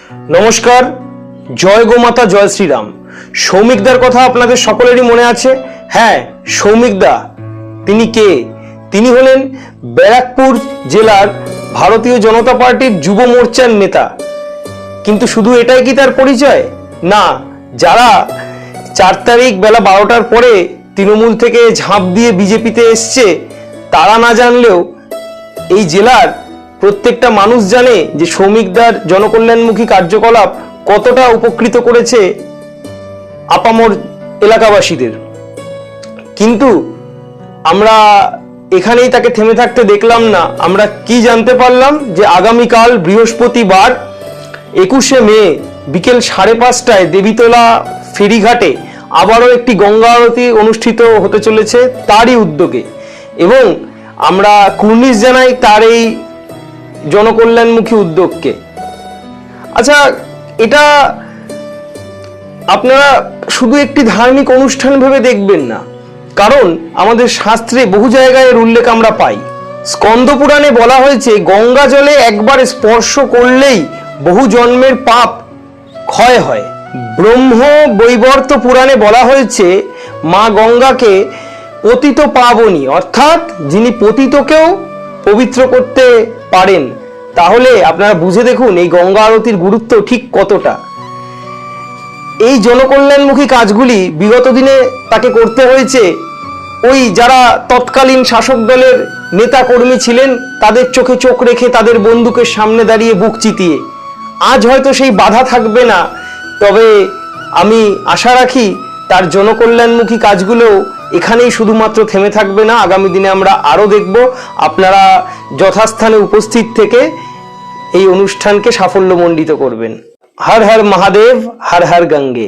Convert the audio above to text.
নমস্কার, জয় গোমাতা, জয় শ্রীরাম। সৌমিকদার কথা আপনাদের সকলেরই মনে আছে। হ্যাঁ, সৌমিকদা তিনি কে? তিনি হলেন ব্যারাকপুর জেলার ভারতীয় জনতা পার্টির যুব মোর্চার নেতা। কিন্তু শুধু এটাই কি তার পরিচয়? না, যারা 4 তারিখ বেলা 12টার পরে তৃণমূল থেকে ঝাঁপ দিয়ে বিজেপিতে এসছে তারা না জানলেও এই জেলার প্রত্যেকটা মানুষ জানে যে সৌমিকদার জনকল্যাণমুখী কার্যকলাপ কতটা উপকৃত করেছে আপামর এলাকাবাসীদের। কিন্তু আমরা এখানেই তাকে থেমে থাকতে দেখলাম না। আমরা কি জানতে পারলাম যে আগামীকাল বৃহস্পতিবার 21শে মে বিকেল 5:30টায় দেবীতলা ফেরিঘাটে আবারও একটি গঙ্গা আরতি অনুষ্ঠিত হতে চলেছে তারই উদ্যোগে, এবং আমরা কুর্নিশ জানাই তার এই জনকল্যাণমুখী উদ্যোগকে। আচ্ছা, এটা আপনারা শুধু একটি ধার্মিক অনুষ্ঠান ভেবে দেখবেন না, কারণ আমাদের শাস্ত্রে বহু জায়গায় এর উল্লেখ আমরা পাই। স্কন্দ পুরাণে বলা হয়েছে গঙ্গা জলে একবার স্পর্শ করলেই বহু জন্মের পাপ ক্ষয় হয়। ব্রহ্ম বৈবর্ত পুরাণে বলা হয়েছে মা গঙ্গাকে পতিত পাবনী, অর্থাৎ যিনি পতিতকেও পবিত্র করতে পারেন। তাহলে আপনারা বুঝে দেখুন এই গঙ্গা আরতির গুরুত্ব ঠিক কতটা। এই জনকল্যাণমুখী কাজগুলি বিগত দিনে তাকে করতে হয়েছে ওই যারা তৎকালীন শাসক দলের নেতা কর্মী ছিলেন তাদের চোখে চোখ রেখে তাদের বন্দুকের সামনে দাঁড়িয়ে বুক চিতিয়ে। আজ হয়তো সেই বাধা থাকবে না, তবে আমি আশা রাখি তার জনকল্যাণমুখী কাজগুলো এখানেই শুধুমাত্র থেমে থাকবে না। আগামী দিনে আমরা আরো দেখব। আপনারা যথাস্থানে উপস্থিত থেকে এই অনুষ্ঠানকে সাফল্যমণ্ডিত করবেন। হর হর মহাদেব, হর হর গঙ্গে।